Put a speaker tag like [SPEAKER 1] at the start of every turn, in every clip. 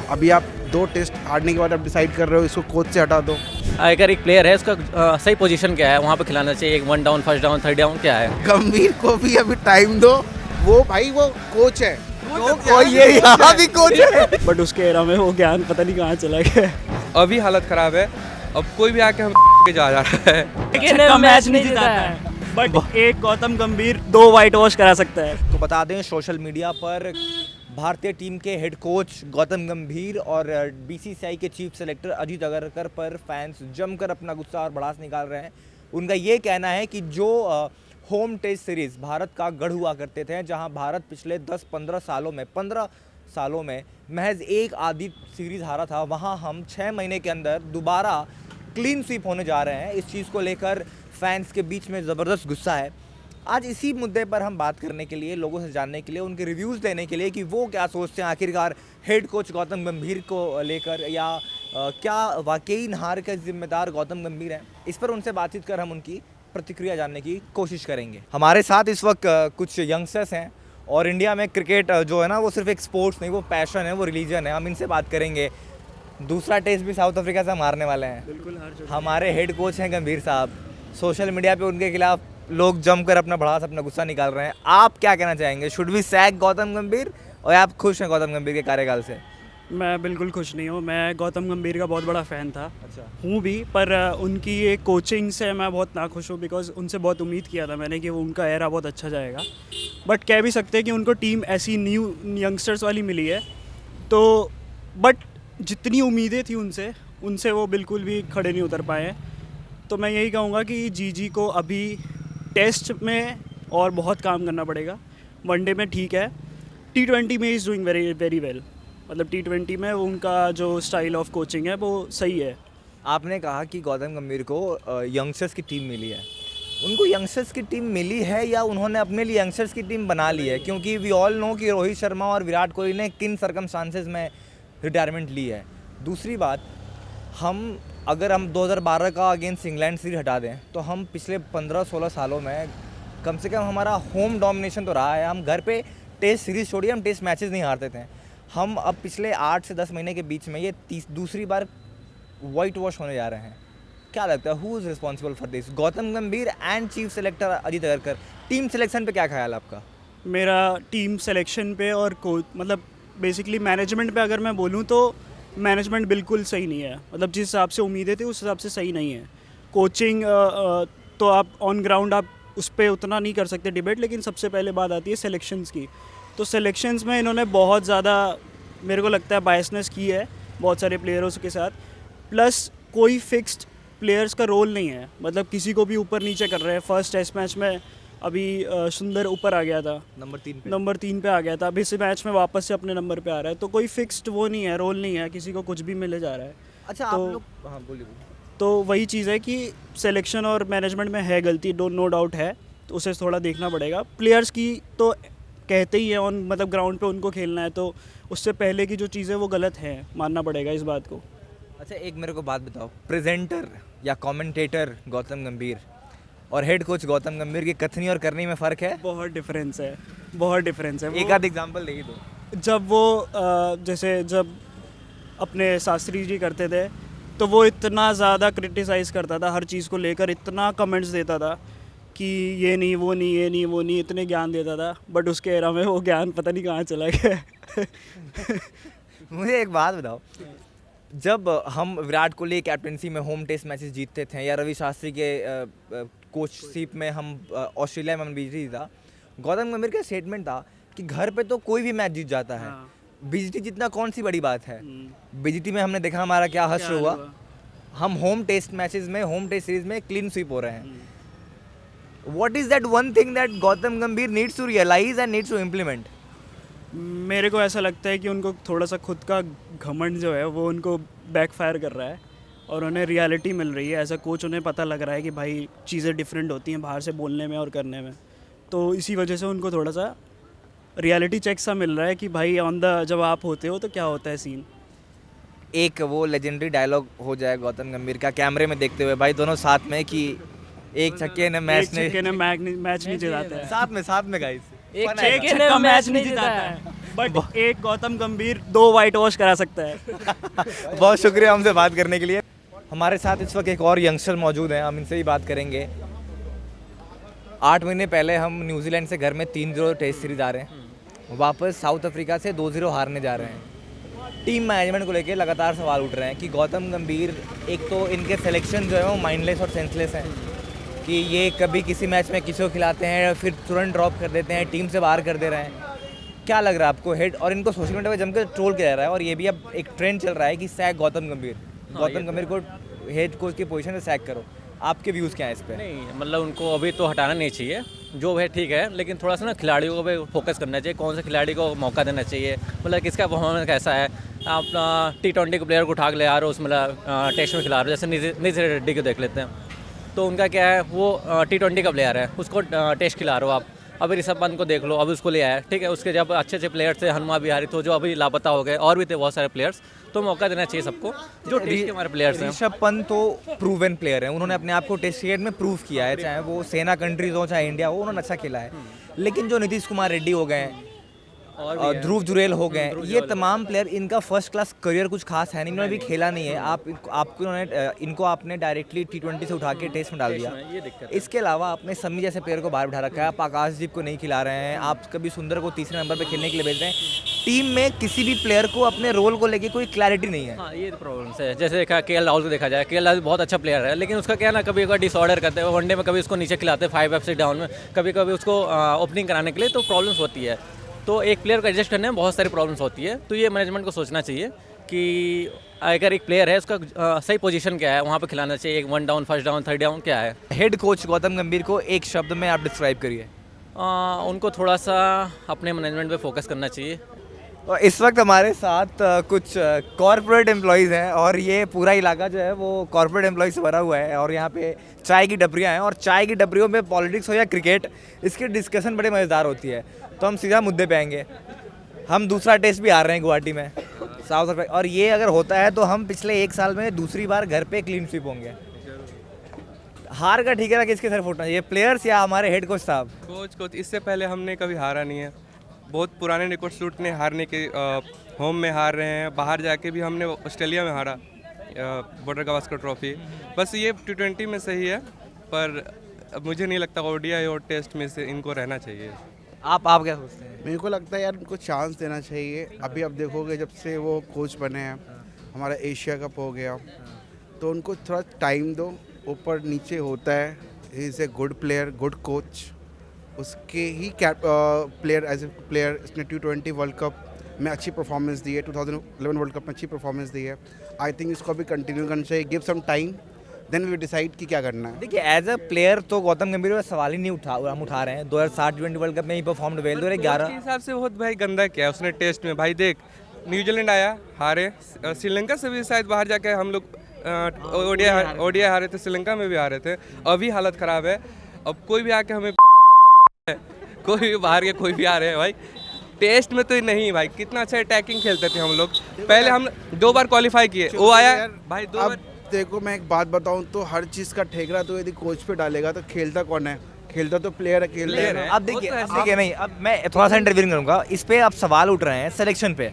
[SPEAKER 1] अभी आप 2 टेस्ट हारने के बाद आप डिसाइड कर रहे हो इसको कोच से हटा दो।
[SPEAKER 2] अगर एक प्लेयर है उसका सही पोजीशन क्या है, वहाँ पे खिलाना चाहिए। एक 1 down, first down, third down क्या है?
[SPEAKER 1] गंभीर को भी अभी टाइम दो, वो भाई वो कोच है।
[SPEAKER 3] तो ये यहाँ भी कोच है, बट उसके एरा में वो ज्ञान पता नहीं कहाँ चला गया।
[SPEAKER 4] अभी हालत खराब है, अब कोई भी आके हम जा रहा है।
[SPEAKER 3] लेकिन मैच नहीं जिताता है, बट एक गौतम गंभीर 2 वाइट वॉश करा सकता है।
[SPEAKER 5] तो बता दें, सोशल मीडिया पर भारतीय टीम के हेड कोच गौतम गंभीर और बीसीसीआई के चीफ सेलेक्टर अजीत अगरकर पर फैंस जमकर अपना गुस्सा और भड़ास निकाल रहे हैं। उनका ये कहना है कि जो होम टेस्ट सीरीज़ भारत का गढ़ हुआ करते थे, जहां भारत पिछले 10-15 सालों में महज एक आधी सीरीज़ हारा था, वहां हम 6 महीने के अंदर दोबारा क्लीन स्वीप होने जा रहे हैं। इस चीज़ को लेकर फैंस के बीच में ज़बरदस्त गुस्सा है। आज इसी मुद्दे पर हम बात करने के लिए, लोगों से जानने के लिए, उनके रिव्यूज़ लेने के लिए कि वो क्या सोचते हैं आखिरकार हेड कोच गौतम गंभीर को लेकर, या क्या वाकई हार के जिम्मेदार गौतम गंभीर हैं, इस पर उनसे बातचीत कर हम उनकी प्रतिक्रिया जानने की कोशिश करेंगे। हमारे साथ इस वक्त कुछ यंगस्टर्स हैं, और इंडिया में क्रिकेट जो है ना, वो सिर्फ एक स्पोर्ट्स नहीं, वो पैशन है, वो रिलीजन है। हम इनसे बात करेंगे। दूसरा टेस्ट भी साउथ अफ्रीका से मारने वाले हैं।
[SPEAKER 3] बिल्कुल
[SPEAKER 5] हमारे हेड कोच हैं गंभीर साहब। सोशल मीडिया पे उनके खिलाफ लोग जमकर अपना भड़ास, अपना गुस्सा निकाल रहे हैं। आप क्या कहना चाहेंगे? शुड वी सैक गौतम गंभीर, और आप खुश हैं गौतम गंभीर के कार्यकाल से?
[SPEAKER 3] मैं बिल्कुल खुश नहीं हूँ। मैं गौतम गंभीर का बहुत बड़ा फ़ैन था,
[SPEAKER 5] अच्छा।
[SPEAKER 3] हूँ भी, पर उनकी ये कोचिंग से मैं बहुत नाखुश हूँ, बिकॉज उनसे बहुत उम्मीद किया था मैंने कि वो उनका एरा बहुत अच्छा जाएगा। बट कह भी सकते हैं कि उनको टीम ऐसी न्यू यंगस्टर्स वाली मिली है, तो बट जितनी उम्मीदें थी उनसे वो बिल्कुल भी खड़े नहीं उतर पाए हैं। तो मैं यही कहूँगा कि जीजी को अभी टेस्ट में और बहुत काम करना पड़ेगा। वनडे में ठीक है, T20 में is doing very very well. मतलब T20 में उनका जो स्टाइल ऑफ कोचिंग है वो सही है।
[SPEAKER 5] आपने कहा कि गौतम गंभीर को यंगस्टर्स की टीम मिली है। उनको यंगस्टर्स की टीम मिली है या उन्होंने अपने लिए यंगस्टर्स की टीम बना ली है? क्योंकि वी ऑल नो कि रोहित शर्मा और विराट कोहली ने किन सर्कमस्टांसेस में रिटायरमेंट ली है। दूसरी बात, अगर हम 2012 का अगेंस्ट इंग्लैंड सीरीज हटा दें, तो हम पिछले 15-16 सालों में कम से कम हमारा होम डोमिनेशन तो रहा है। हम घर पे टेस्ट सीरीज़ छोड़िए, हम टेस्ट मैचेस नहीं हारते थे। हम अब पिछले 8 से 10 महीने के बीच में ये दूसरी बार वाइट वॉश होने जा रहे हैं। क्या लगता है, who is responsible for this? Gautam Gambhir and chief selector Ajit Agarkar. Team selection पे क्या ख्याल है आपका?
[SPEAKER 3] मेरा टीम सिलेक्शन पे और कोच, मतलब बेसिकली मैनेजमेंट पे अगर मैं बोलूँ तो मैनेजमेंट बिल्कुल सही नहीं है। मतलब जिस हिसाब से उम्मीदें थी उस हिसाब से सही नहीं है। कोचिंग तो आप ऑन ग्राउंड आप उस पर उतना नहीं कर सकते डिबेट, लेकिन सबसे पहले बात आती है सिलेक्शंस की। तो सिलेक्शंस में इन्होंने बहुत ज़्यादा, मेरे को लगता है, बायसनेस की है बहुत सारे प्लेयरों के साथ। प्लस कोई फिक्स्ड प्लेयर्स का रोल नहीं है, मतलब किसी को भी ऊपर नीचे कर रहे हैं। फर्स्ट टेस्ट मैच में अभी सुंदर ऊपर आ गया था, नंबर 3 पे आ गया था। अभी इस मैच में वापस से अपने नंबर पे आ रहा है। तो कोई फिक्स्ड वो नहीं है, रोल नहीं है, किसी को कुछ भी मिले जा रहा है।
[SPEAKER 5] अच्छा,
[SPEAKER 3] तो,
[SPEAKER 5] आप लोग, हाँ बोलिए।
[SPEAKER 3] तो वही चीज़ है कि सिलेक्शन और मैनेजमेंट में है गलती, नो डाउट है, तो उसे थोड़ा देखना पड़ेगा। प्लेयर्स की तो कहते ही है ऑन, मतलब ग्राउंड पे उनको खेलना है, तो उससे पहले की जो चीज़ें वो गलत हैं, मानना पड़ेगा इस बात को।
[SPEAKER 5] अच्छा, एक मेरे को बात बताओ, प्रेजेंटर या कमेंटेटर गौतम गंभीर और हेड कोच गौतम गंभीर की कथनी और करनी में फ़र्क है?
[SPEAKER 3] बहुत डिफरेंस है, बहुत डिफरेंस है।
[SPEAKER 5] एक आध एग्जांपल दे ही दो।
[SPEAKER 3] जब वो जैसे जब अपने शास्त्री जी करते थे, तो वो इतना ज़्यादा क्रिटिसाइज़ करता था हर चीज़ को लेकर, इतना कमेंट्स देता था कि ये नहीं वो नहीं, ये नहीं वो नहीं, इतने ज्ञान देता था। बट उसके एरा में वो ज्ञान पता नहीं कहाँ चला गया।
[SPEAKER 5] मुझे एक बात बताओ, जब हम विराट कोहली कैप्टनसी में होम टेस्ट मैचेस जीतते थे, या रवि शास्त्री के कोचशिप में हम ऑस्ट्रेलिया में बीजीटी था, गौतम गंभीर का स्टेटमेंट था कि घर पे तो कोई भी मैच जीत जाता है, बीजीटी जीतना कौन सी बड़ी बात है। बीजीटी में हमने देखा हमारा क्या हश्र हुआ। हम होम टेस्ट मैचेस में, होम टेस्ट सीरीज में क्लीन स्वीप हो रहे हैं। What is that one thing that Gautam Gambhir needs to realise and needs to implement?
[SPEAKER 3] मेरे को ऐसा लगता है कि उनको थोड़ा सा खुद का घमंड जो है वो उनको बैकफायर कर रहा है, और उन्हें रियलिटी मिल रही है। एज अ कोच उन्हें पता लग रहा है कि भाई चीज़ें डिफरेंट होती हैं बाहर से बोलने में और करने में। तो इसी वजह से उनको थोड़ा सा रियलिटी चेक सा मिल रहा है कि भाई ऑन द जब आप होते हो तो क्या होता है सीन।
[SPEAKER 5] एक वो लेजेंडरी डायलॉग हो जाए गौतम गंभीर का कैमरे में देखते हुए, भाई दोनों साथ में, कि एक छक्के ने मैच
[SPEAKER 3] नहीं जिताता है,
[SPEAKER 5] साथ में गाइस,
[SPEAKER 2] एक छक्के ने मैच नहीं जिताता है।
[SPEAKER 3] बट एक गौतम गंभीर 2 वाइट वॉश करा सकता है।
[SPEAKER 5] बहुत शुक्रिया हमसे बात करने के लिए। हमारे साथ इस वक्त एक और यंगस्टर मौजूद हैं, हम इनसे भी बात करेंगे। 8 महीने पहले हम न्यूजीलैंड से घर में 3-0 टेस्ट सीरीज आ रहे हैं, वापस साउथ अफ्रीका से 2-0 हारने जा रहे हैं। टीम मैनेजमेंट को लेकर लगातार सवाल उठ रहे हैं कि गौतम गंभीर, एक तो इनके सिलेक्शन जो है वो माइंडलेस और सेंसलेस हैं कि ये कभी किसी मैच में किसी को खिलाते हैं फिर तुरंत ड्रॉप कर देते हैं, टीम से बाहर कर दे रहे हैं। क्या लग रहा है आपको हेड, और इनको सोशल मीडिया पर जमकर ट्रोल किया जा रहा है और ये भी अब एक ट्रेंड चल रहा है कि सैक गौतम गंभीर, गौतम गंभीर को हेड कोच की पोजीशन में सैक करो। आपके व्यूज़ क्या है इस पर?
[SPEAKER 2] नहीं, मतलब उनको अभी तो हटाना नहीं चाहिए, जो है ठीक है, लेकिन थोड़ा सा ना खिलाड़ियों को भी फोकस करना चाहिए, कौन से खिलाड़ी को मौका देना चाहिए, मतलब किसका परफॉर्मेंस कैसा है। आप T20 के प्लेयर को उठा के ले आ रहे हो, उसमें टेस्ट में खिला रहे हो, जैसे नितिन रेड्डी को देख लेते हैं, तो उनका क्या है, वो T20 का प्लेयर है, उसको टेस्ट खिला रहे हो आप। अभी ऋषभ पंत को देख लो, अभी उसको ले आया, ठीक है, उसके जब अच्छे अच्छे प्लेयर थे, हनुमा बिहारी तो जो अभी लापता हो गए, और भी थे बहुत सारे प्लेयर्स, तो मौका देना चाहिए सबको जो टेस्ट के हमारे प्लेयर्स हैं।
[SPEAKER 5] ऋषभ पंत तो प्रूवन प्लेयर हैं, उन्होंने अपने आप को टेस्ट क्रिकेट में प्रूव किया है, चाहे वो सेना कंट्रीज हो चाहे इंडिया हो, उन्होंने अच्छा खेला है। लेकिन जो नीतीश कुमार रेड्डी हो गए हैं और ध्रुव जुरेल हो गए, ये तमाम प्लेयर, इनका फर्स्ट क्लास करियर कुछ खास है नहीं, इन्होंने भी खेला नहीं है। इनको आपने डायरेक्टली T20 से उठा के टेस्ट में डाल दिया। इसके अलावा आपने समी जैसे प्लेयर को बाहर बिठा रखा है, आप आकाशदीप को नहीं खिला रहे हैं, आप कभी सुंदर को तीसरे नंबर पे खेलने के लिए भेज रहे हैं। टीम में किसी भी प्लेयर को अपने रोल को लेके कोई क्लैरिटी नहीं है।
[SPEAKER 2] हाँ, ये प्रॉब्लम्स है। जैसे देखा KL राहुल को देखा जाए, KL राहुल बहुत अच्छा प्लेयर है, लेकिन उसका क्या ना, कभी कभी डिसऑर्डर करते हैं, वनडे में कभी उसको नीचे खिलाते हैं 5 से डाउन में, कभी कभी उसको ओपनिंग कराने के लिए, तो प्रॉब्लम्स होती है। तो एक प्लेयर को एडजस्ट करने में बहुत सारी प्रॉब्लम्स होती है, तो ये मैनेजमेंट को सोचना चाहिए कि अगर एक प्लेयर है उसका सही पोजीशन क्या है, वहाँ पे खिलाना चाहिए। 1 down, first down, third down क्या है।
[SPEAKER 5] हेड कोच गौतम गंभीर को एक शब्द में आप डिस्क्राइब करिए।
[SPEAKER 2] उनको थोड़ा सा अपने मैनेजमेंट पे फोकस करना चाहिए।
[SPEAKER 5] और इस वक्त हमारे साथ कुछ कॉर्पोरेट एम्प्लॉयज़ हैं और ये पूरा इलाका जो है वो कॉर्पोरेट एम्प्लॉयज़ से भरा हुआ है, और यहाँ पे चाय की डबरियाँ हैं, और चाय की डबरियों में पॉलिटिक्स हो या क्रिकेट, इसकी डिस्कशन बड़े मज़ेदार होती है। तो हम सीधा मुद्दे पे आएंगे। हम दूसरा टेस्ट भी हार रहे हैं गुवाहाटी में, साउथ अफ्रीका, और ये अगर होता है तो हम पिछले 1 साल में दूसरी बार घर पे क्लीन स्वीप होंगे। हार का ठिकाना किसके सर फूटना चाहिए, प्लेयर्स या हमारे हेड कोच साहब?
[SPEAKER 4] कोच इससे पहले हमने कभी हारा नहीं है, बहुत पुराने रिकॉर्ड टूटने हारने के, होम में हार रहे हैं, बाहर जाके भी हमने ऑस्ट्रेलिया में हारा बॉर्डर गावस्कर ट्रॉफी। बस ये T20 में सही है, पर मुझे नहीं लगता ODI और टेस्ट में से इनको रहना चाहिए।
[SPEAKER 5] आप क्या सोचते हैं?
[SPEAKER 1] मेरे को लगता है यार उनको चांस देना चाहिए। अभी आप देखोगे जब से वो कोच बने हैं, हमारा एशिया कप हो गया, तो उनको थोड़ा टाइम दो, ऊपर नीचे होता है। He is a good player, good coach, उसके ही प्लेयर एज ए प्लेयर इसने T20 वर्ल्ड कप में अच्छी परफॉर्मेंस दी है, 2011 वर्ल्ड कप में अच्छी परफॉर्मेंस दी है। आई थिंक इसको अभी कंटिन्यू करना चाहिए, give some time, then we decide कि क्या करना है।
[SPEAKER 5] देखिए, एज अ प्लेयर तो गौतम गंभीर का सवाल ही नहीं हम उठा रहे हैं। 2007 T20 वर्ल्ड कप में ही परफॉर्म्ड वेल। 2011
[SPEAKER 4] के हिसाब से बहुत भाई गंदा किया है उसने टेस्ट में। भाई देख, न्यूजीलैंड आया, हारे, श्रीलंका से भी शायद बाहर जाके हम लोग ODI हारे थे, श्रीलंका में भी हारे थे, अभी हालत ख़राब है। अब कोई भी आके हमें कोई भी बाहर के कोई भी आ रहे हैं भाई, टेस्ट में तो नहीं भाई, कितना अच्छा अटैकिंग खेलते थे हम लोग। पहले हम 2 बार क्वालिफाई किए, वो आया भाई 2 बार।
[SPEAKER 1] देखो मैं एक बात बताऊं तो हर चीज़ का ठेकरा तो यदि कोच पे डालेगा तो खेलता कौन है? खेलता तो प्लेयर है, खेल रहे हैं।
[SPEAKER 5] अब देखिए नहीं, अब मैं थोड़ा सा इंटरव्यू करूंगा इस पे। आप सवाल उठ रहे हैं सिलेक्शन पे।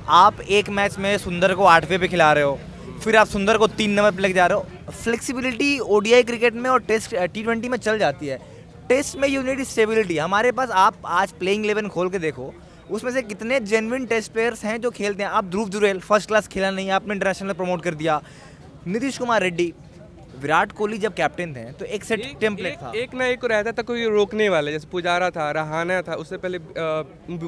[SPEAKER 5] आप एक मैच में सुंदर को 8वें पे खिला रहे हो, फिर आप सुंदर को 3 नंबर पे लेके जा रहे हो। फ्लेक्सिबिलिटी ODI क्रिकेट में और टेस्ट T20 में चल जाती है, टेस्ट में यू नीड स्टेबिलिटी। हमारे पास आप आज प्लेइंग 11 खोल के देखो, उसमें से कितने जेन्युइन टेस्ट प्लेयर्स हैं जो खेलते हैं। आप ध्रुव जुरेल फर्स्ट क्लास खेला नहीं, आपने इंटरनेशनल प्रमोट कर दिया। नीतीश कुमार रेड्डी, विराट कोहली जब कैप्टन थे तो एक सेट टेम्पलेट था,
[SPEAKER 4] एक ना एक को रहता था कोई रोकने वाले, जैसे पुजारा था, रहाना था, उससे पहले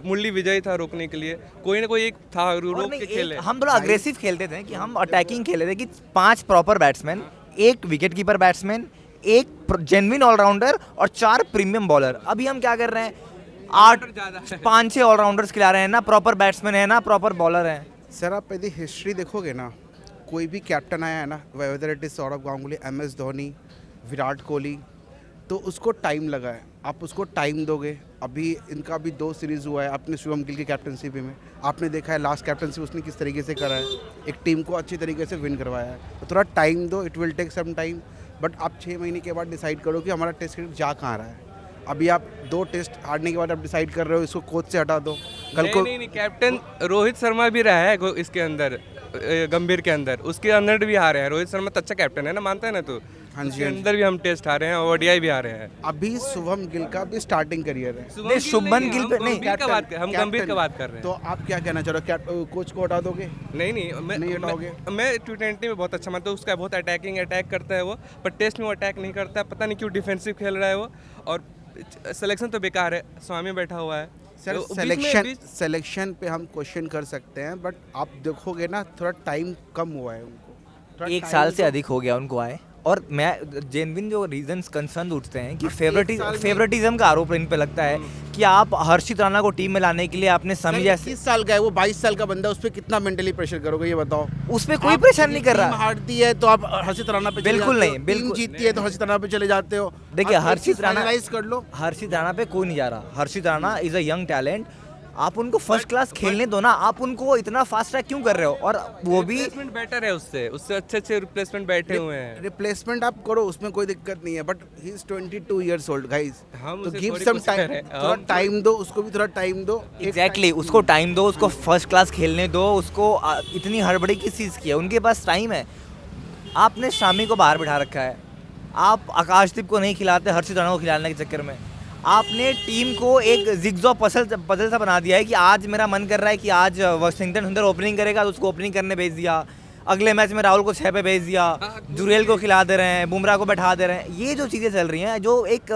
[SPEAKER 4] मुरली विजय था रोकने के लिए, कोई ना कोई एक था रोक के खेले।
[SPEAKER 5] हम थोड़ा अग्रेसिव खेलते थे कि हम अटैकिंग खेले थे कि 5 proper batsman, 1 wicket keeper batsman, 1 genuine allrounder और 4 प्रीमियम बॉलर। अभी हम क्या कर रहे हैं, 5-6 ऑलराउंडर्स खिला रहे हैं, ना प्रॉपर बैट्समैन है ना प्रॉपर बॉलर है।
[SPEAKER 1] सर आप यदि हिस्ट्री देखोगे ना, कोई भी कैप्टन आया है ना, whether it is Saurabh Ganguly, MS Dhoni, Virat Kohli, तो उसको टाइम लगा है। आप उसको टाइम दोगे। अभी इनका भी 2 सीरीज़ हुआ है, आपने शुभम गिल की कैप्टनशिप में आपने देखा है लास्ट कैप्टनशिप उसने किस तरीके से करा है, एक टीम को अच्छी तरीके से विन करवाया है। तो थोड़ा टाइम दो, it will take some time, but आप 6 महीने के बाद डिसाइड करो कि हमारा टेस्ट क्रिकेट जा कहाँ रहा है। अभी आप 2 टेस्ट हारने के बाद आप डिसाइड कर रहे हो इसको कोच से हटा दो, कल को
[SPEAKER 4] नहीं, कैप्टन रोहित शर्मा भी रहा है इसके अंदर, गंभीर के अंदर, उसके अंदर भी हारे हैं। रोहित शर्मा तो अच्छा कैप्टन है ना, मानता है ना तू?
[SPEAKER 1] हाँ जी,
[SPEAKER 4] उसके
[SPEAKER 1] हाँ जी।
[SPEAKER 4] अंदर भी हम टेस्ट हारे हैं, ओडीआई भी हारे हैं।
[SPEAKER 1] अभी शुभम गिल का भी स्टार्टिंग करियर है।
[SPEAKER 5] नहीं, शुभमन गिल पे नहीं,
[SPEAKER 4] हम गंभीर का बात कर रहे हैं।
[SPEAKER 1] तो आप क्या कहना चाह रहे हो, कोच को हटा दोगे?
[SPEAKER 4] नहीं,
[SPEAKER 1] नहीं हटाओगे?
[SPEAKER 4] मैं T20 में बहुत अच्छा मानता हूँ उसका, बहुत अटैक करता है वो, पर टेस्ट में वो अटैक नहीं करता है, पता नहीं क्यों डिफेंसिव खेल रहा है वो। और सिलेक्शन तो बेकार है, स्वामी बैठा हुआ है
[SPEAKER 1] सर।
[SPEAKER 4] तो बीच में
[SPEAKER 1] सिलेक्शन पे हम क्वेश्चन कर सकते हैं, बट आप देखोगे ना थोड़ा टाइम कम हुआ है उनको, थोड़ा
[SPEAKER 5] एक
[SPEAKER 1] time
[SPEAKER 5] साल से
[SPEAKER 1] दो।
[SPEAKER 5] अधिक हो गया उनको आए। और मैं जेनविन जो रीजंस कंसर्न उठते हैं कि
[SPEAKER 1] साल में-
[SPEAKER 5] फेवरेटिज्म का आरोप इन पे लगता है कि आप हर्षित राणा को टीम में लाने के लिए आपने
[SPEAKER 1] सर,
[SPEAKER 5] समी जैसे
[SPEAKER 1] 21 साल का है वो, 22 साल का बंदा है, उस पर कितना मेंटली प्रेशर करोगे ये बताओ?
[SPEAKER 5] उस पर कोई
[SPEAKER 1] आप
[SPEAKER 5] प्रेशर
[SPEAKER 1] टीम
[SPEAKER 5] नहीं कर रहा।
[SPEAKER 1] हारती है तो आप हर्षित राणा पे चले
[SPEAKER 5] बिल्कुल
[SPEAKER 1] जाते हो,
[SPEAKER 5] नहीं, बिल्कुल
[SPEAKER 1] टीम जीतती है तो हर्षित राणा पे चले जाते हो।
[SPEAKER 5] देखिए,
[SPEAKER 1] आप एक
[SPEAKER 5] हर्षित
[SPEAKER 1] चीज
[SPEAKER 5] राणा-
[SPEAKER 1] finalize कर लो।
[SPEAKER 5] हर्षित राणा पे कोई नहीं जा रहा। Harshit Rana is a young talent, आप उनको फर्स्ट क्लास खेलने दो ना, आप उनको इतना फास्ट ट्रैक क्यों कर रहे हो? और वो भी
[SPEAKER 4] रिप्लेसमेंट बेटर है उससे अच्छे रिप्लेसमेंट बैठे हुए हैं।
[SPEAKER 1] रिप्लेसमेंट आप करो, उसमें कोई दिक्कत नहीं है, but he is 22 years old guys.
[SPEAKER 4] हम
[SPEAKER 1] तो
[SPEAKER 4] उसे
[SPEAKER 1] गिव
[SPEAKER 4] थोड़ी
[SPEAKER 1] सम
[SPEAKER 4] कुछ
[SPEAKER 1] टाइम,
[SPEAKER 4] कह रहे हैं।
[SPEAKER 1] थोड़ा
[SPEAKER 4] हम
[SPEAKER 1] टाइम दो उसको भी, थोड़ा टाइम दो। एक
[SPEAKER 5] एग्जैक्टली
[SPEAKER 1] time-
[SPEAKER 5] उसको टाइम दो, उसको फर्स्ट क्लास खेलने दो, उसको इतनी हड़बड़ी किस चीज़ की है? उनके पास टाइम है। आपने शामी को बाहर बिठा रखा है, आप आकाशदीप को नहीं खिलाते हर्षित राणा को खिलाने के चक्कर में। आपने टीम को एक जिगजॉ पजल सा बना दिया है कि आज मेरा मन कर रहा है कि आज वाशिंगटन सुंदर ओपनिंग करेगा तो उसको ओपनिंग करने भेज दिया, अगले मैच में राहुल को 6 पे भेज दिया, जुरेल को खिला दे रहे हैं, बुमराह को बैठा दे रहे हैं। ये जो चीज़ें चल रही हैं, जो एक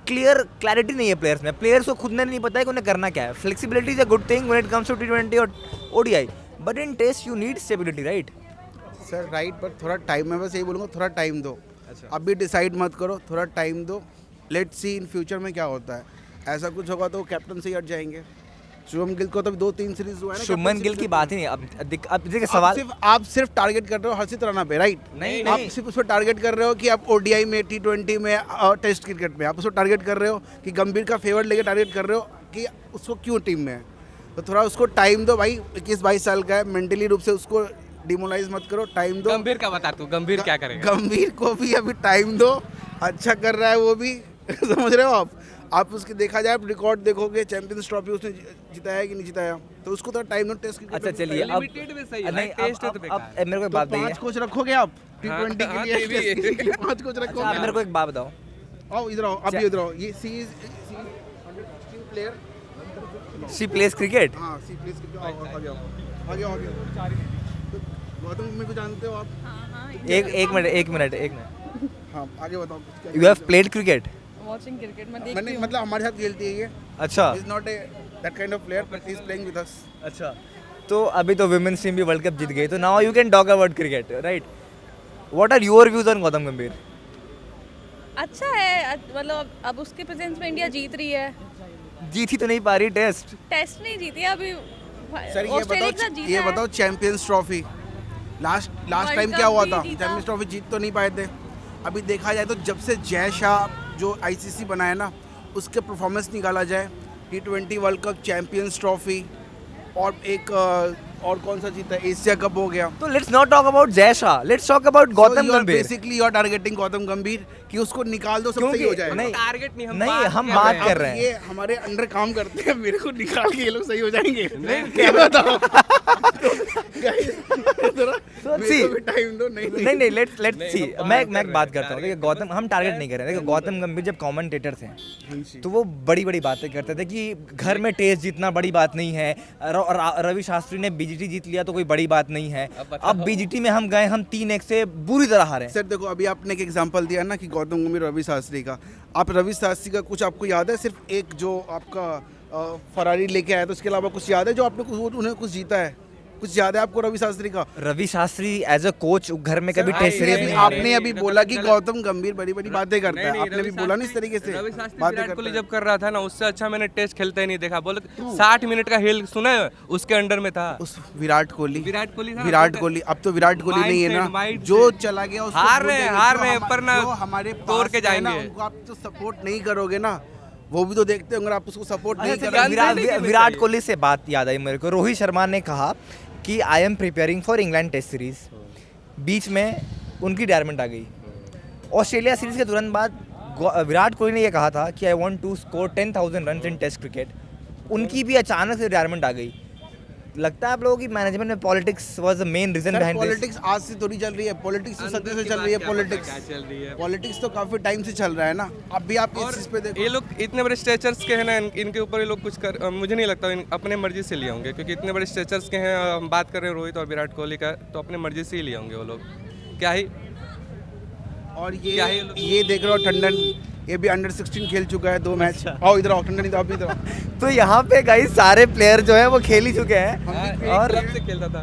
[SPEAKER 5] क्लैरिटी नहीं है प्लेयर्स में, प्लेयर्स को खुद ने नहीं पता है कि उन्हें करना क्या है। Flexibility is a good thing when it comes to T20 और ODI, but in test you need stability, right?
[SPEAKER 1] Sir right, पर थोड़ा टाइम, मैं बस यही बोलूँगा थोड़ा टाइम दो। अभी डिसाइड मत करो, थोड़ा टाइम दो। लेट्स सी इन फ्यूचर में क्या होता है। ऐसा कुछ होगा तो कैप्टन से ही हट जाएंगे। शुभम गिल को तो 2-3 सीरीज हुआ है ना,
[SPEAKER 5] शुभमन
[SPEAKER 1] captaincy
[SPEAKER 5] गिल की
[SPEAKER 1] से।
[SPEAKER 5] बात ही नहीं। अब देखिए सवाल,
[SPEAKER 1] आप सिर्फ टारगेट कर रहे हो हर्षित राणा पे, राइट?
[SPEAKER 5] नहीं,
[SPEAKER 1] आप
[SPEAKER 5] नहीं।
[SPEAKER 1] सिर्फ उस पर टारगेट कर रहे हो कि आप ODI में, T20 में, टेस्ट क्रिकेट में आप उसको टारगेट कर रहे हो कि गंभीर का फेवर लेके टारगेट कर रहे हो कि उसको क्यों टीम में है। तो थोड़ा उसको टाइम दो भाई, 21-22 साल का है, मेंटली रूप से उसको डिमोलाइज मत करो, टाइम दो।
[SPEAKER 4] गंभीर का बता तू, गंभीर क्या करेगा?
[SPEAKER 1] गंभीर को भी अभी टाइम दो, अच्छा कर रहा है वो भी समझ रहे हो आप उसके देखा जाए, आप रिकॉर्ड देखोगे, चैंपियंस ट्रॉफी उसने जिताया कि नहीं जिताया, तो उसको तो टाइम दो टेस्ट क्रिकेट।
[SPEAKER 5] अच्छा चलिए, अब
[SPEAKER 4] लिमिटेड में सही है,
[SPEAKER 5] नहीं,
[SPEAKER 4] टेस्ट तो
[SPEAKER 5] अब
[SPEAKER 4] बेकार है।
[SPEAKER 5] मेरे को एक
[SPEAKER 1] तो
[SPEAKER 5] बात बताइए।
[SPEAKER 1] 5 कोच रखोगे आप T20 के
[SPEAKER 4] हाँ,
[SPEAKER 1] लिए,
[SPEAKER 4] ये भी है।
[SPEAKER 1] टेस्ट के लिए 5 कोच
[SPEAKER 5] आप
[SPEAKER 1] रखोगे?
[SPEAKER 5] मेरे को एक बात बताओ,
[SPEAKER 1] आओ इधर आओ, आप भी इधर आओ। ये सी 116 प्लेयर,
[SPEAKER 5] शी प्लेस क्रिकेट।
[SPEAKER 1] हाँ सी प्लीज आगे आओ, आगे आओ, आगे आओ। तो गौतम गंभीर को जानते हो आप?
[SPEAKER 5] एक मिनट।
[SPEAKER 1] हाँ आगे बताओ कुछ क्या-
[SPEAKER 5] you have played cricket?
[SPEAKER 6] Watching cricket मैं देखती
[SPEAKER 1] मैंने
[SPEAKER 6] हूँ।
[SPEAKER 1] मतलब हमारे साथ खेलती है ये।
[SPEAKER 5] अच्छा
[SPEAKER 1] is not a that kind of player, but he is playing with us.
[SPEAKER 5] अच्छा, तो अभी तो विमेंस टीम भी वर्ल्ड कप जीत गई, तो now you can talk about cricket, right? What are your views on Gautam Gambhir?
[SPEAKER 6] अच्छा है, मतलब अब उसके प्रेजेंस में इंडिया जीत रही है।
[SPEAKER 5] जीत ही तो नहीं पा रही टेस्ट।
[SPEAKER 6] टेस्ट नहीं जीती है अभी,
[SPEAKER 1] सर
[SPEAKER 6] ऑस्ट्रेलिया के साथ जीता
[SPEAKER 1] ये
[SPEAKER 6] है।
[SPEAKER 1] बताओ champions trophy last
[SPEAKER 6] World
[SPEAKER 1] time
[SPEAKER 6] Cup
[SPEAKER 1] क्या हुआ
[SPEAKER 6] भी
[SPEAKER 1] था?
[SPEAKER 6] जीता।
[SPEAKER 1] चैंपियंस ट्रॉफी जीत तो नहीं पाए थे। अभी देखा जाए तो जब से जय शाह जो ICC बनाया ना, उसके परफॉर्मेंस निकाला जाए, T20 world cup, champions trophy और एक और कौन सा जीता है, एशिया कप हो गया।
[SPEAKER 5] तो let's not talk about Jay Shah, let's talk about Gautam Gambhir.
[SPEAKER 1] Basically you are targeting Gautam Gambhir कि उसको निकाल दो, सब सही हो जाएगा।
[SPEAKER 5] नहीं,
[SPEAKER 4] टारगेट नहीं, हम
[SPEAKER 5] नहीं,
[SPEAKER 4] बात
[SPEAKER 5] हम
[SPEAKER 4] कर
[SPEAKER 5] बात
[SPEAKER 4] रहे हैं।
[SPEAKER 5] कर
[SPEAKER 1] अब
[SPEAKER 5] रहे हैं।
[SPEAKER 1] ये हमारे अंडर काम करते हैं, मेरे को निकाल के ये लोग सही हो जाएंगे। क्या बताओ? टाइम दो।
[SPEAKER 5] नहीं, लेट्स सी। मैं एक बात करता हूँ, देखिए गौतम, हम टारगेट नहीं कर रहे हैं। देखिए गौतम गंभीर जब कमेंटेटर थे तो वो बड़ी बड़ी बातें करते थे कि घर में टेस्ट जीतना बड़ी बात नहीं है, रवि शास्त्री ने BGT जीत लिया तो कोई बड़ी बात नहीं है। अब BGT में हम गए, हम 3-1 से बुरी तरह हारे।
[SPEAKER 1] सर देखो, अभी आपने एक एग्जांपल दिया ना कि गौतम गंभीर, रवि शास्त्री का। आप रवि शास्त्री का कुछ आपको याद है? सिर्फ एक जो आपका फरारी लेके आया था, उसके अलावा कुछ याद है जो आपने उन्हें कुछ जीता है? कुछ याद है आपको रवि शास्त्री का?
[SPEAKER 5] Ravi Shastri as a coach घर में कभी टेस्ट सीरीज नहीं हारे।
[SPEAKER 1] आपने अभी बोला कि गौतम गंभीर बड़ी बड़ी बातें करता है, आपने भी बोला नहीं इस तरीके से
[SPEAKER 4] रवि शास्त्री
[SPEAKER 1] बातें
[SPEAKER 4] विराट कोहली
[SPEAKER 1] करता है।
[SPEAKER 4] जब कर रहा था ना, उससे अच्छा मैंने टेस्ट खेलते ही नहीं देखा। बोले 60 मिनट का खेल सुना है, उसके अंडर में था
[SPEAKER 1] उस विराट कोहली
[SPEAKER 4] था ना,
[SPEAKER 1] विराट कोहली, अब तो विराट कोहली नहीं है ना,
[SPEAKER 4] Mindset,
[SPEAKER 1] जो चला गया उसको
[SPEAKER 4] हार
[SPEAKER 1] भूल
[SPEAKER 4] रहे हैं,
[SPEAKER 1] जाएंगे।
[SPEAKER 4] हार
[SPEAKER 1] जो
[SPEAKER 4] रहे हैं,
[SPEAKER 1] हम-
[SPEAKER 4] पर ना
[SPEAKER 1] जो हमारे
[SPEAKER 4] तोड़
[SPEAKER 1] पास
[SPEAKER 4] के
[SPEAKER 1] है ना,
[SPEAKER 4] जाएंगे।
[SPEAKER 1] उनको आप तो सपोर्ट नहीं करोगे ना, वो भी तो देखते होंगे, आप उसको सपोर्ट नहीं
[SPEAKER 5] अच्छा,
[SPEAKER 1] करोगे।
[SPEAKER 5] विराट कोहली से बात याद आई मेरे को। रोहित शर्मा ने कहा कि I am preparing for England test series. बीच में उनकी रिटायरमेंट आ गई। ऑस्ट्रेलिया सीरीज के तुरंत बाद विराट कोहली ने यह कहा था कि I want to score 10,000 run in test cricket. उनकी भी अचानक से रिटायरमेंट आ गई। लगता है आप लोगों की मैनेजमेंट में politics was the main reason behind this?
[SPEAKER 1] Politics आज से थोड़ी चल रही है, पॉलिटिक्स तो सदी से चल रही है। पॉलिटिक्स तो काफी टाइम से चल रहा है ना। अब भी आप इस चीज पे देखो,
[SPEAKER 4] ये लोग इतने बड़े स्टेचर्स के हैं ना, इनके ऊपर ये लोग कुछ कर, मुझे नहीं लगता अपने मर्जी से लिए होंगे, क्योंकि इतने बड़े स्टेचर्स के हैं। हम बात कर रहे हैं रोहित और विराट कोहली का, तो अपने मर्जी से ही लिए होंगे वो लोग। क्या ही
[SPEAKER 1] और
[SPEAKER 4] क्या है
[SPEAKER 1] ये देख रहे हो टंडन, ये भी अंडर 16 खेल चुका है 2 मैच। आओ इधर आओ टंडन, इधर आप इधर आओ।
[SPEAKER 5] तो यहाँ पे गाइस सारे प्लेयर जो है वो खेल ही चुके हैं। और
[SPEAKER 4] क्लब से खेलता था।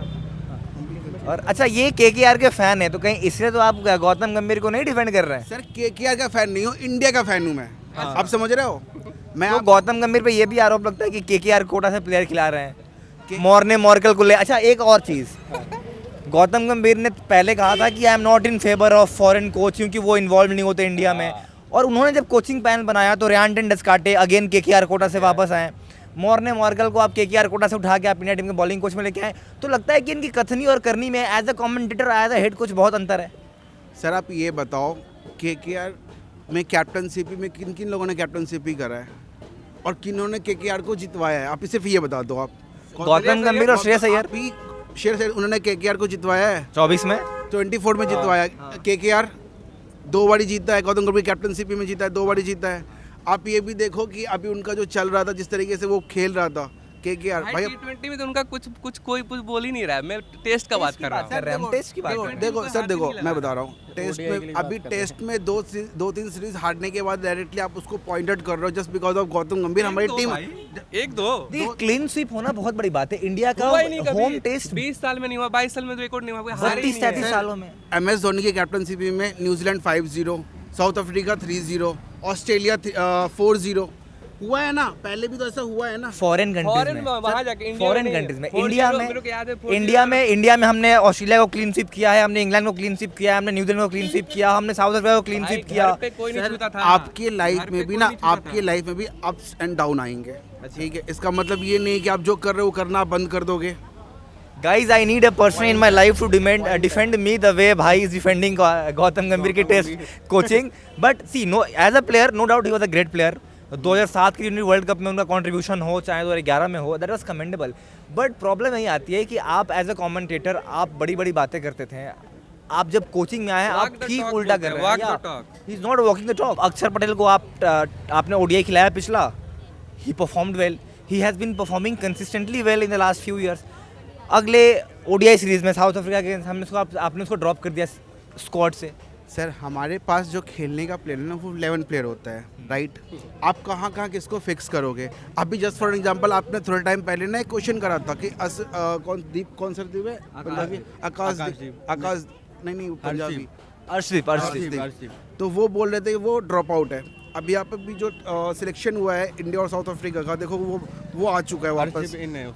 [SPEAKER 5] और अच्छा, ये केकेआर के फैन है, तो कहीं इसलिए तो आप गौतम गंभीर को नहीं डिफेंड कर रहे हैं?
[SPEAKER 1] सर केकेआर का फैन नहीं हूँ, इंडिया का फैन हूँ मैं। आप समझ रहे हो? मैं
[SPEAKER 5] तो गौतम गंभीर पे ये भी आरोप लगता है कि केकेआर कोटा से प्लेयर खिला रहे हैं, मॉर्ने मॉर्कल को ले। अच्छा, एक और चीज़, गौतम गंभीर ने पहले कहा था कि I am not in favour of foreign coach, क्योंकि वो इन्वॉल्व नहीं होते इंडिया में। और उन्होंने जब कोचिंग पैनल बनाया तो रेयांटन डस्काटे अगेन केकेआर कोटा से वापस आए। मॉर्ने मॉर्कल को आप केकेआर कोटा से उठा के आप इंडिया टीम के बॉलिंग कोच में लेके आए। तो लगता है कि इनकी कथनी और करनी में as a commentator, as a head coach बहुत अंतर है।
[SPEAKER 1] सर आप ये बताओ, केकेआर में कैप्टनशिप में किन किन लोगों ने कैप्टनशिप करा है और किन्होंने केकेआर को जितवाया है? आप सिर्फ ये बता दो। आप
[SPEAKER 5] गौतम गंभीर और श्रेयस अय्यर,
[SPEAKER 1] श्रेयस अय्यर उन्होंने केकेआर को जितवाया है
[SPEAKER 5] 24 में,
[SPEAKER 1] 24 में जितवाया। केकेआर 2 बारी जीता है, गौतम गंभीर कैप्टनशिप में जीता है, 2 बारी जीता है। आप ये भी देखो कि अभी उनका जो चल रहा था, जिस तरीके से वो खेल रहा था केकेआर भाई।
[SPEAKER 4] T20 में तो उनका कोई कुछ बोल ही नहीं रहा है। मैं टेस्ट का बात कर रहा हूँ।
[SPEAKER 5] हम टेस्ट की बात कर रहे हैं।
[SPEAKER 1] देखो सर, देखो मैं बता रहा हूँ, टेस्ट में अभी टेस्ट में 2-3 सीरीज हारने के बाद डायरेक्टली आप उसको पॉइंट आउट कर रहे हो जस्ट बिकॉज ऑफ गौतम गंभीर। हमारी टीम
[SPEAKER 4] एक दो
[SPEAKER 5] देखिए, क्लीन स्वीप होना बहुत बड़ी बात है। इंडिया का
[SPEAKER 4] हुआ ही नहीं कभी।
[SPEAKER 5] होम टेस्ट
[SPEAKER 4] 20 साल में नहीं हुआ, 22 साल में तो रिकॉर्ड नहीं हुआ, हार ही नहीं
[SPEAKER 5] 32-33
[SPEAKER 4] है।
[SPEAKER 5] सालों में।
[SPEAKER 1] MS धोनी की कैप्टनशिप में न्यूजीलैंड 5-0, साउथ अफ्रीका 3-0, ऑस्ट्रेलिया 4-0 हुआ है ना। पहले भी तो ऐसा हुआ है ना
[SPEAKER 5] फॉरेन कंट्रीज
[SPEAKER 4] फॉरेन
[SPEAKER 5] में,
[SPEAKER 4] में वहाँ जाके
[SPEAKER 5] फॉरेन कंट्रीज में। इंडिया में हमने ऑस्ट्रेलिया को क्लीन स्वीप किया है, हमने इंग्लैंड को क्लीन स्वीप किया है, हमने न्यूजीलैंड को क्लीन स्वीप किया, हमने साउथ अफ्रीका को क्लीन स्वीप किया।
[SPEAKER 4] कोई नहीं छूता था।
[SPEAKER 1] आपकी लाइफ में भी ना, आपकी लाइफ में भी अप्स एंड डाउन आएंगे, ठीक है? इसका मतलब ये नहीं कि आप जो कर रहे हो करना बंद कर दोगे।
[SPEAKER 5] Guys, I need a person in my life to defend me the way Bhai is defending Gautam Gambhir की test coaching. But see, no, as a player, no doubt he was a great player. 2007 की unit world cup में उनका contribution हो, चाहे 2011 में हो, that was commendable. But problem यही आती है कि आप एज अ कमेंटेटर आप बड़ी बड़ी बातें करते थे. आप जब कोचिंग में आए आप ठीक उल्टा कर रहे हैं. He is not walking the talk. Akshar Patel को आपने ओडीआई खिलाया पिछला. He performed well. He has been performing consistently well in the last few years. अगले ओडीआई सीरीज में साउथ अफ्रीका के हमने आपने उसको ड्रॉप कर दिया स्क्वाड से.
[SPEAKER 1] सर हमारे पास जो खेलने का प्लेयर है ना वो 11 प्लेयर होता है, राइट? आप कहाँ कहाँ किसको फिक्स करोगे? अभी जस्ट फॉर एग्जांपल आपने थोड़े टाइम पहले ना एक क्वेश्चन करा था कि कौन सर दीप है पंजाबी? आकाश नहीं पंजाबी अर्शदीप. तो वो बोल रहे थे कि वो ड्रॉप आउट है. अभी यहाँ पे भी जो सिलेक्शन हुआ है इंडिया और साउथ अफ्रीका का, देखो वो आ चुका है वापस.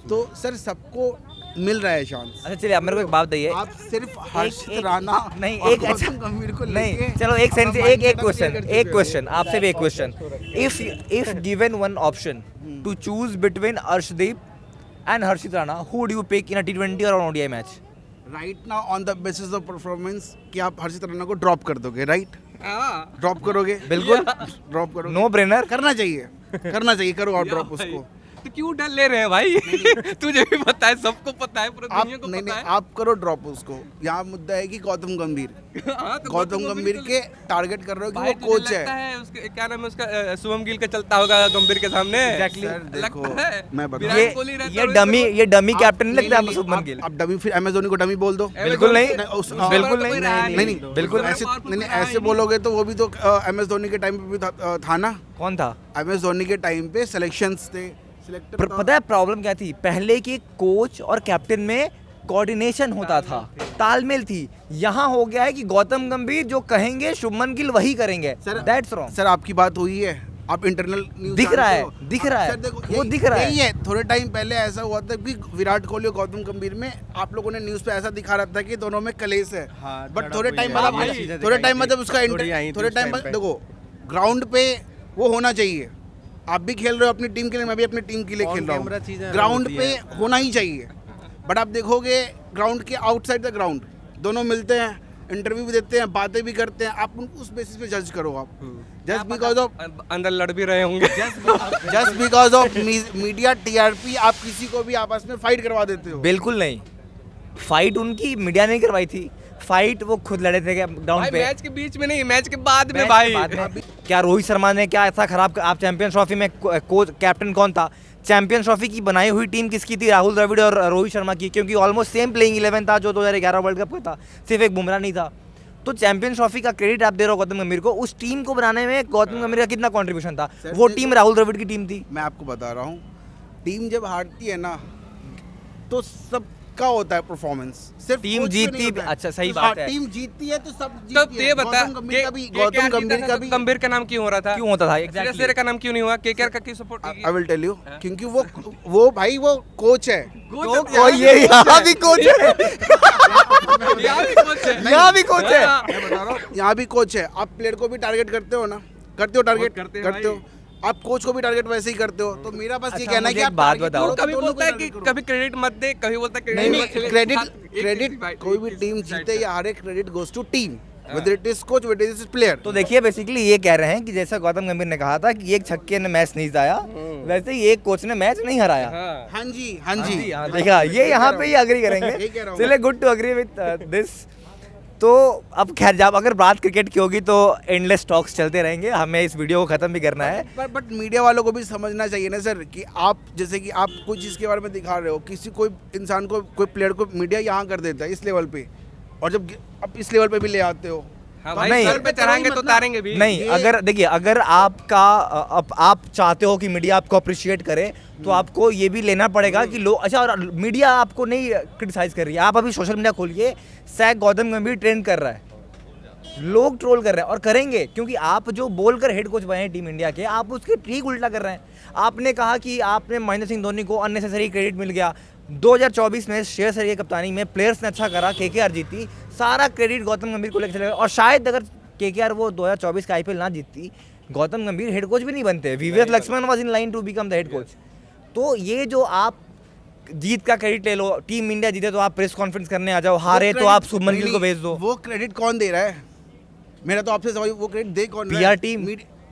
[SPEAKER 1] तो सर सबको मिल रहा है चांस.
[SPEAKER 5] अच्छा चलिए, आप मेरे को एक बात बताइए.
[SPEAKER 1] आप सिर्फ हर्षित राणा
[SPEAKER 5] नहीं
[SPEAKER 1] और
[SPEAKER 5] एक
[SPEAKER 1] गौतम गंभीर को
[SPEAKER 5] नहीं,
[SPEAKER 1] लेके
[SPEAKER 5] चलो एक सेंस
[SPEAKER 1] अपना
[SPEAKER 5] एक
[SPEAKER 1] mindset
[SPEAKER 5] क्वेश्चन आपसे भी एक question. If given one option to choose between Arshdeep and Harshit Rana, who would you pick in a T20 और ODI match?
[SPEAKER 1] Right now on the basis of performance कि आप हर्षित राणा को ड्रॉप कर दोगे, राइट? ड्रॉप करोगे?
[SPEAKER 5] बिल्कुल
[SPEAKER 1] ड्रॉप करोगे.
[SPEAKER 5] No brainer.
[SPEAKER 1] करना चाहिए, करो आप ड्रॉप उसको.
[SPEAKER 4] तो क्यों डर ले रहे हैं भाई? तुझे भी पता है, सबको पता है, पूरी
[SPEAKER 1] आप
[SPEAKER 4] दुनिया को
[SPEAKER 1] नहीं
[SPEAKER 4] पता है.
[SPEAKER 1] आप करो ड्रॉप उसको. यहाँ मुद्दा है कि गौतम गंभीर
[SPEAKER 4] हाँ, तो
[SPEAKER 1] गौतम गंभीर के टारगेट कर रहे हो कि
[SPEAKER 4] भाई
[SPEAKER 1] वो
[SPEAKER 4] तुझे
[SPEAKER 1] कोच
[SPEAKER 4] लगता
[SPEAKER 1] है.
[SPEAKER 4] है उसके क्या नाम है उसका, शुभम गिल का चलता होगा गंभीर के सामने?
[SPEAKER 5] Exactly.
[SPEAKER 1] सर देखो
[SPEAKER 4] लगता है
[SPEAKER 1] मैं बता
[SPEAKER 4] विराट कोहली रहता
[SPEAKER 5] ये
[SPEAKER 4] है,
[SPEAKER 5] डमी कैप्टन नहीं लगता आपको शुभमन
[SPEAKER 1] आप-
[SPEAKER 5] गिल?
[SPEAKER 1] आप डमी फिर MS धोनी को डमी बोल दो.
[SPEAKER 5] बिल्कुल नहीं,
[SPEAKER 1] बिल्कुल
[SPEAKER 5] नहीं,
[SPEAKER 1] नहीं
[SPEAKER 5] बिल्कुल
[SPEAKER 1] ऐसे नहीं ऐसे बोलोगे तो वो भी तो MS धोनी के टाइम पे भी था ना.
[SPEAKER 5] कौन था?
[SPEAKER 1] MS धोनी के टाइम पे सिलेक्शंस थे, सिलेक्टर था.
[SPEAKER 5] पता है प्रॉब्लम क्या थी? पहले के कोच और कैप्टन में कोऑर्डिनेशन होता था, तालमेल थी. यहाँ हो गया है कि गौतम गंभीर जो कहेंगे शुभमन गिल वही करेंगे. That's wrong.
[SPEAKER 1] सर आपकी बात हुई है, आप इंटरनल न्यूज़
[SPEAKER 5] दिख रहा है,
[SPEAKER 1] जानते हो.
[SPEAKER 5] दिख रहा है,
[SPEAKER 1] सर देखो
[SPEAKER 5] वो
[SPEAKER 1] यही-
[SPEAKER 5] दिख रहा है.
[SPEAKER 1] यही है. थोड़े टाइम पहले ऐसा हुआ था कि विराट कोहली और गौतम गंभीर में आप लोगों ने न्यूज़ पे ऐसा दिखा रहा था कि दोनों में कलेश है. बट थोड़े टाइम बाद जब उसका थोड़े टाइम बाद देखो ग्राउंड पे वो होना चाहिए. आप भी खेल रहे हो अपनी टीम के लिए, मैं भी अपनी टीम के लिए खेल रहा हूँ. ग्राउंड पे होना ही चाहिए. बट आप देखोगे ग्राउंड के आउटसाइड द ग्राउंड दोनों मिलते हैं इंटरव्यू भी देते हैं, बातें भी करते हैं, आप उस बेसिस पे जज करो आप। जस्ट बिकॉज ऑफ
[SPEAKER 4] अंदर लड़ भी रहे होंगे।
[SPEAKER 1] Just because of media TRP आप किसी को भी आपस में फाइट करवा देते हो।
[SPEAKER 5] बिल्कुल नहीं, फाइट उनकी मीडिया ने करवाई थी, फाइट वो खुद लड़े थे ग्राउंड पे।
[SPEAKER 4] मैच के बीच में नहीं, मैच के बाद में
[SPEAKER 5] मैच
[SPEAKER 4] भाई।
[SPEAKER 5] के बाद में। क्या रोहित शर्मा ने क्या ऐसा खराब, आप चैंपियंस ट्रॉफी में कोच कैप्टन कौन था? चैंपियंस ट्रॉफी की बनाई हुई टीम किसकी थी? राहुल द्रविड़ और रोहित शर्मा की, क्योंकि ऑलमोस्ट सेम प्लेइंग 11 था जो 2011 वर्ल्ड कप का था, सिर्फ एक बुमराह नहीं था। तो चैंपियंस ट्रॉफी का क्रेडिट आप दे रहे हो गौतम गंभीर को, उस टीम को बनाने में गौतम गंभीर का कितना कंट्रीब्यूशन था? वो टीम राहुल द्रविड़ की टीम थी।
[SPEAKER 1] मैं आपको बता रहा हूँ, टीम जब हारती है ना तो सबका होता है परफॉर्मेंस, सिर्फ
[SPEAKER 5] टीम
[SPEAKER 1] कोच पे नहीं
[SPEAKER 5] जीतती,
[SPEAKER 1] होता है।
[SPEAKER 5] अच्छा सही
[SPEAKER 1] तो
[SPEAKER 5] बात है।
[SPEAKER 1] टीम जीतती है तो सब
[SPEAKER 4] तो
[SPEAKER 1] जीतती
[SPEAKER 4] ये
[SPEAKER 1] है।
[SPEAKER 4] बता,
[SPEAKER 1] गौतम गंभीर का भी
[SPEAKER 4] गंभीर का नाम क्यों हो रहा था?
[SPEAKER 5] क्यों होता था?
[SPEAKER 4] श्रेयस का नाम क्यों नहीं हुआ? केकेआर का क्यों support?
[SPEAKER 1] I will tell you, क्योंकि वो भाई वो कोच है।
[SPEAKER 5] तो ये यहाँ भी कोच है,
[SPEAKER 4] यहाँ भी कोच है।
[SPEAKER 5] यहाँ भी कोच है।
[SPEAKER 1] मैं बता रहा हूँ, यहाँ भी कोच है। आप प्लेयर को भी टारगेट करते हो ना, करते हो टारगेट, करते हो आप कोच को भी टारगेट वैसे ही करते हो। तो मेरा बस ये
[SPEAKER 5] अच्छा,
[SPEAKER 1] कहना है कि
[SPEAKER 5] मुझे
[SPEAKER 1] आप
[SPEAKER 5] एक बात
[SPEAKER 1] target
[SPEAKER 5] बताओ।
[SPEAKER 1] करो तो
[SPEAKER 4] कभी
[SPEAKER 1] दोनों को
[SPEAKER 4] बोलता है कि
[SPEAKER 1] target करो।
[SPEAKER 4] कभी क्रेडिट मत दे, कभी बोलता है
[SPEAKER 1] नहीं
[SPEAKER 4] क्रेडिट
[SPEAKER 1] क्रेडिट कोई भी टीम जीते या हारे, credit goes to team, whether it is coach whether it is player.
[SPEAKER 5] तो देखिए बेसिकली ये कह रहे हैं कि जैसा गौतम गंभीर ने कहा था कि एक छक्के ने मैच नहीं जिताया, वैसे ही एक कोच ने मैच नहीं हराया।
[SPEAKER 1] हाँ जी, हाँ जी।
[SPEAKER 5] देखा, ये यहाँ पे ही अग्री
[SPEAKER 1] यही
[SPEAKER 5] करेंगे।
[SPEAKER 1] कह रहा हूँ
[SPEAKER 5] चलिए, good to agree with this. तो अब खैर, जब अगर बात क्रिकेट की होगी तो एंडलेस टॉक्स चलते रहेंगे, हमें इस वीडियो को खत्म भी करना है।
[SPEAKER 1] बट मीडिया वालों को भी समझना चाहिए ना सर कि आप जैसे कि आप कोई चीज़ के बारे में दिखा रहे हो, किसी कोई इंसान को, कोई प्लेयर को मीडिया यहाँ कर देता है इस लेवल पे, और जब आप इस लेवल पे भी ले आते हो
[SPEAKER 4] हाँ
[SPEAKER 1] तो
[SPEAKER 4] भाई,
[SPEAKER 5] नहीं,
[SPEAKER 4] सर पे चढ़ाएंगे तो उतारेंगे भी।
[SPEAKER 5] नहीं, अगर देखिए, अगर आपका आप चाहते हो कि मीडिया आपको अप्रिशिएट करे, तो आपको ये भी लेना पड़ेगा कि लोग, अच्छा, और मीडिया आपको नहीं क्रिटिसाइज कर रही है। आप अभी सोशल मीडिया खोलिए, सैक गौतम गंभीर ट्रेंड कर रहा है, लोग ट्रोल कर रहे हैं और करेंगे, क्योंकि आप जो बोलकर हेड कोच बने टीम इंडिया के, आप उसके ठीक उल्टा कर रहे हैं। आपने कहा कि आपने महेंद्र सिंह धोनी को अननेसेसरी क्रेडिट मिल गया। 2024 में श्रेयस अय्यर की कप्तानी में प्लेयर्स ने अच्छा करा, केकेआर जीती, सारा क्रेडिट गौतम गंभीर को लेकर चले गए। और शायद अगर केकेआर वो 2024 का आईपीएल ना जीतती, गौतम गंभीर हेड कोच भी नहीं बनते। VVS Laxman was in line to become the head coach. तो ये जो आप जीत का क्रेडिट ले लो, टीम इंडिया जीते तो आप प्रेस कॉन्फ्रेंस करने आ जाओ, हारे तो आप शुभमन गिल को भेज दो।
[SPEAKER 1] वो क्रेडिट कौन दे रहा है? मेरा तो आपसे सवाल, वो क्रेडिट दे कौन रहा है?
[SPEAKER 5] PR team.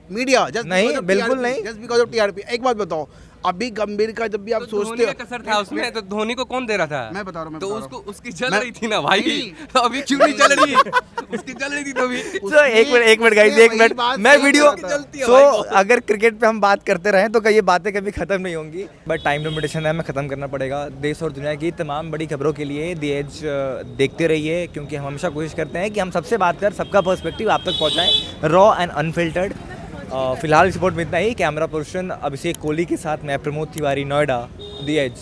[SPEAKER 1] मीडिया। जस्ट
[SPEAKER 5] नहीं, बिल्कुल नहीं।
[SPEAKER 1] Just because of TRP. एक बात बताओ, अभी गंभीर का जब भी आप सोचते
[SPEAKER 4] धोनी
[SPEAKER 1] हो,
[SPEAKER 4] का कसर था उसमें, तो धोनी को कौन दे रहा था?
[SPEAKER 1] मैं बता रहा हूँ,
[SPEAKER 4] तो
[SPEAKER 1] मैं बता
[SPEAKER 4] उसको
[SPEAKER 1] रहा हूँ।
[SPEAKER 4] उसकी जल
[SPEAKER 1] मैं-
[SPEAKER 4] रही थी ना भाई,
[SPEAKER 1] नहीं।
[SPEAKER 4] तो अभी क्यों नहीं चल रही? उसकी जल रही थी तो अभी।
[SPEAKER 5] तो एक मिनट गाइस, एक मिनट, मैं वीडियो
[SPEAKER 4] जलती है
[SPEAKER 5] सो
[SPEAKER 4] भाई वो।
[SPEAKER 5] अगर क्रिकेट पे हम बात करते रहें तो ये बातें कभी खत्म नहीं होंगी, बट टाइम लिमिटेशन है, हमें खत्म करना पड़ेगा। देश और दुनिया की तमाम बड़ी खबरों के लिए द एज देखते रहिए, क्योंकि हम हमेशा कोशिश करते हैं कि हम सबसे बात कर सबका पर्सपेक्टिव आप तक पहुंचाएं, रॉ एंड अनफिल्टर्ड। फिलहाल इस रिपोर्ट में इतना ही। कैमरा पर्सन अभिषेक कोहली के साथ मैं प्रमोद तिवारी, नोएडा, द एज।